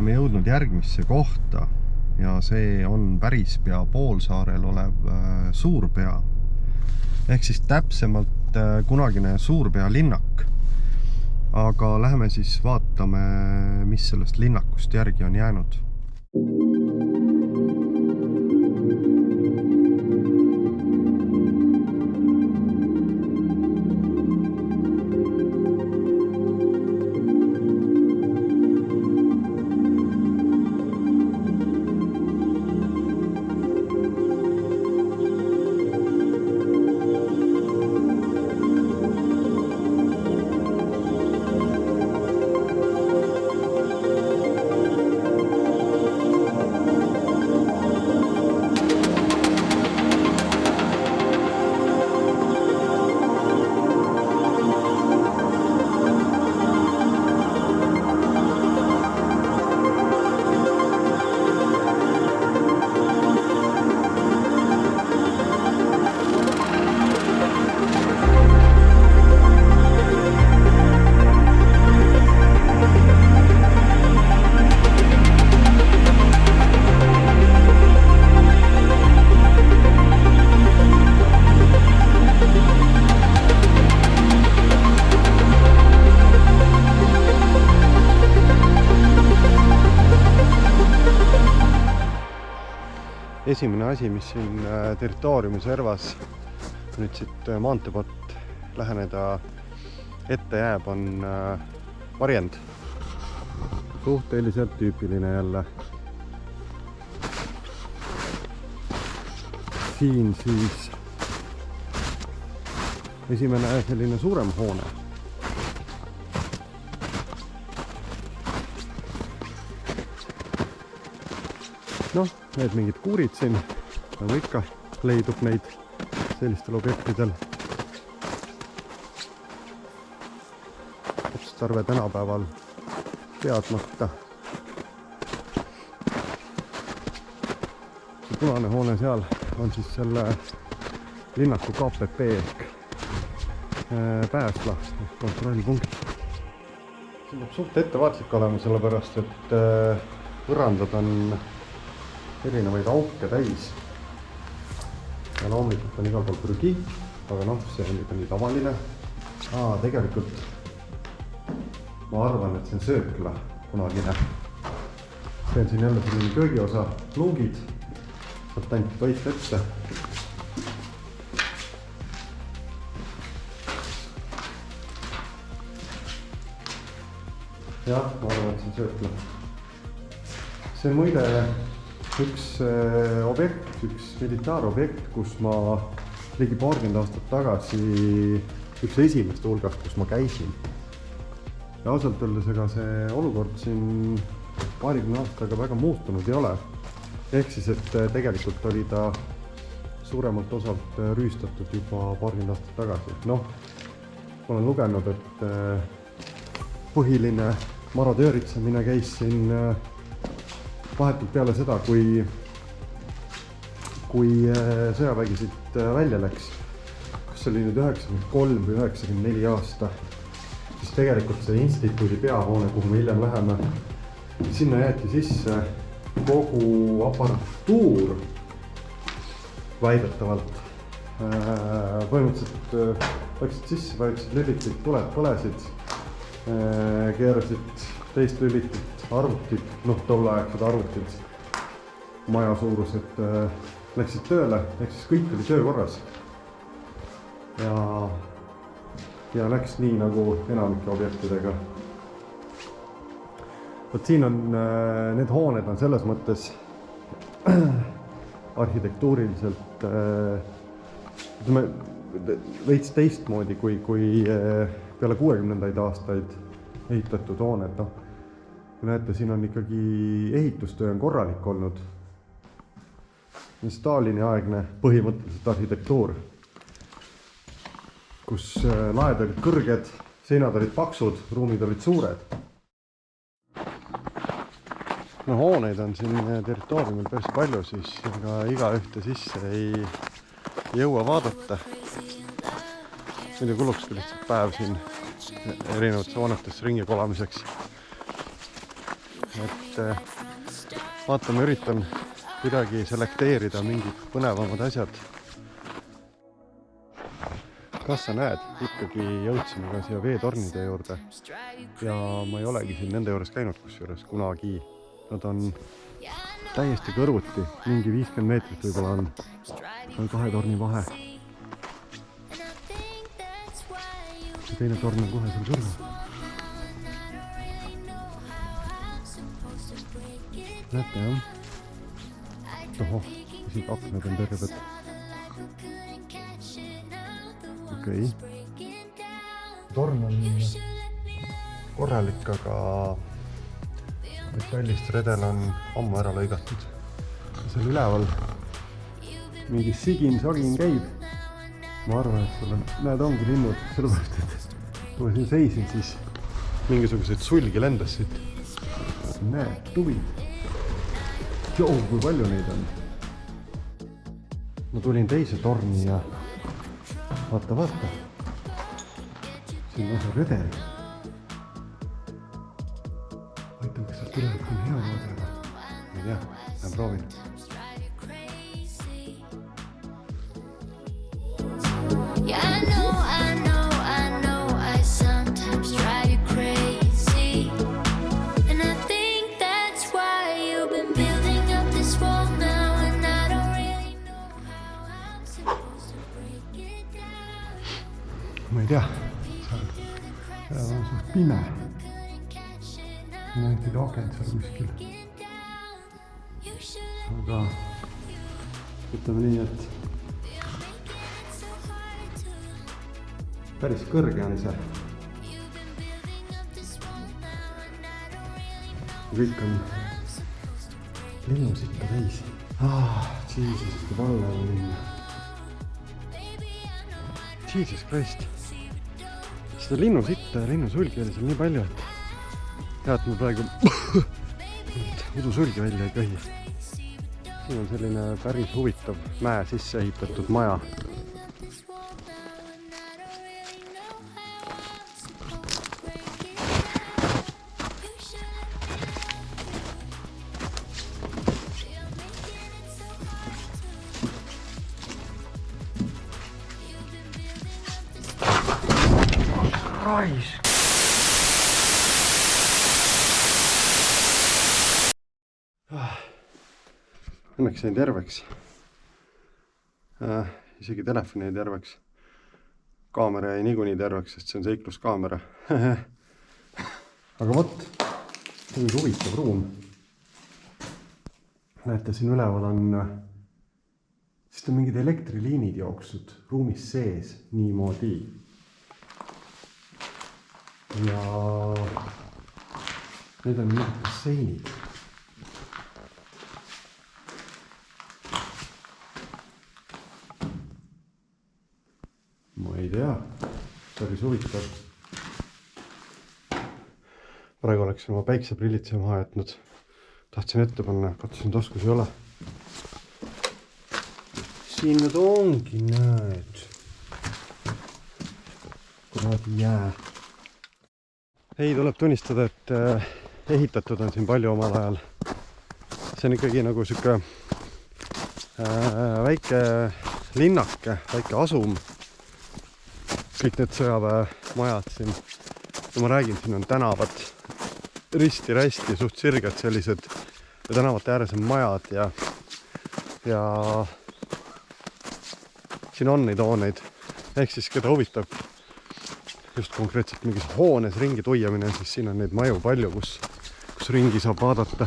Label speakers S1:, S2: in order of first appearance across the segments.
S1: oleme jõudnud järgmisse kohta ja see on Pärispea poolsaarel olev Suurpea. Ehk siis täpsemalt kunagine Suurpea linnak. Aga läheme siis vaatame, mis sellest linnakust järgi on jäänud. Esimene asi, mis siin territooriumi servas nüüd siit maantee poolt läheneda ette jääb, on varjend. Suhteliselt tüüpiline jälle. Siin siis esimene selline suurem hoone. Noh, need mingid kuurid siin, nagu ikka leidub neid sellistel objektidel. Otstarve tänapäeval teadmata. See punane hoone seal on siis selle linnaku KPP ehk pääsla ehk kontrollpunkt. Siin peab suht ettevaatlik olema, sellepärast et põrandad on erinevaid auke täis ja loomulikult on igal pool prügi, aga noh, see on juba nii tavaline. Tegelikult ma arvan, et see on söökla kunagine. See on siin jälle selline köögiosa luugid, saab ainult toit ette. Jah, ma arvan, et see on söökla. See on muide üks objekt, üks militaarobjekt, kus ma ligi 30 aastat tagasi üks esimeste hulgast, kus ma käisin. Ja ausalt öeldes, ega see olukord siin 20 aastaga väga muutunud ei ole. Ehk siis, et tegelikult oli ta suuremalt osalt rüüstatud juba 20 aastat tagasi. Noh, ma olen lugenud, et põhiline marodööritsemine käis siin vahetult peale seda, kui sõjavägi siit välja läks, kas see oli nüüd 93 või 94 aasta, siis tegelikult see instituudi peahoone, kuhu me hiljem läheme, sinna jäeti sisse kogu aparatuur väidetavalt. Põhimõtteliselt läksid sisse, vajutasid lülitit, tuled põlesid, keerasid teist lülitit, arvutid, tolleaegsed arvutid, maja suurused läksid tööle, ehk siis kõik oli töökorras. Ja läks nii nagu enamike objektidega. Võt siin on, need hooned on selles mõttes arhitektuuriliselt veits teistmoodi kui peale 60. aastaid ehitatud hooned. Kui näete, siin on ikkagi ehitustöö on korralik olnud. Stalini aegne põhimõtteliselt arhitektuur, kus laed olid kõrged, seinad olid paksud, ruumid olid suured. No hooneid on siin territooriumil päris palju, siis iga ühte sisse ei jõua vaadata. Muidu kuluks ka lihtsalt päev siin erinevates hoonetesse ringi kolamiseks. et vaatame, üritan kuidagi selekteerida mingid põnevamad asjad. Kas sa näed, ikkagi jõudsime ka siia veetornide juurde ja ma ei olegi siin nende juures käinud kusjuures kunagi. Nad on täiesti kõrvuti, mingi 50 meetrit võib-olla on kahe torni vahe. Teine torn on kohe seal kõrval. Näete jah? Ohoh, isegi aknad on terved. Okei. Torn on korralik, aga metallist redel on ammu ära lõigatud. Seal üleval mingi sigin-sagin käib. Ma arvan, et seal on, näed, ongi linnud, sellepärast, et kui ma siin seisin, siis mingisuguseid sulgi lendas siit. Näed, tuvid. Joo, kui palju neid on. Ma tulin teise torni ja vaata. Siin on see redel. Aitan, kas sealt üle on hea vaadata. Ei tea, lähen proovin. Ma ei tea, seal on suht pime. Siin on ikkagi akent seal kuskil. Aga ütleme nii, et päris kõrge on see. Kõik on linnusitta täis. Jesus, kui valle on minna. Jesus Christ. Seda linnusitta ja linnusulgi oli seal nii palju, et hea, et ma praegu udusulgi välja ei kõhi. Siin on selline päris huvitav mäe sisse ehitatud maja. Raisk. Õnneks jäin terveks. Isegi telefoni jäi terveks. Kaamera jäi niikuinii terveks, sest see on seikluskaamera. Aga vot, see on huvitav ruum. Näete, siin üleval on, sest on mingid elektriliinid jooksud ruumis sees niimoodi. Ja need on mingid basseinid. Ma ei tea, päris huvitav. Praegu oleksin oma päikseprillid siia maha jätnud. Tahtsin ette panna, katsusin taskus ei ole. Siin nad ongi, näed. Kuradi jää. Ei, tuleb tunnistada, et ehitatud on siin palju omal ajal. See on ikkagi nagu siuke väike linnake, väike asum. Kõik need sõjaväemajad siin. Ja ma räägin, siin on tänavad risti-rästi, suht sirged sellised ja tänavate ääres on majad ja siin on neid hooneid. Ehk siis keda huvitab just konkreetselt mingis hoones ringi tuiamine, siis siin on neid maju palju, kus ringi saab vaadata.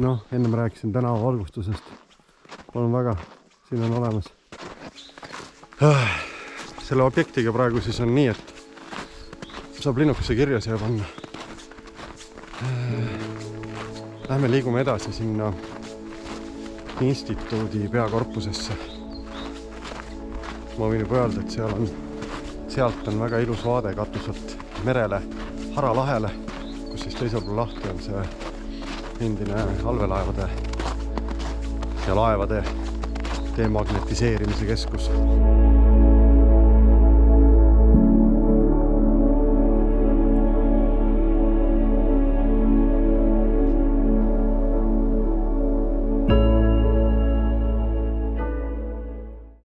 S1: Noh, enne ma rääkisin tänava valgustusest. Palun väga, siin on olemas. Selle objektiga praegu siis on nii, et saab linnukese kirja siia panna. Lähme liigume edasi sinna instituudi peakorpusesse. Ma võin juba öelda, et sealt on väga ilus vaade katuselt merele, Haralahele, kus siis teisel pool lahti on see endine allveelaevade ja laevade demagnetiseerimise keskus.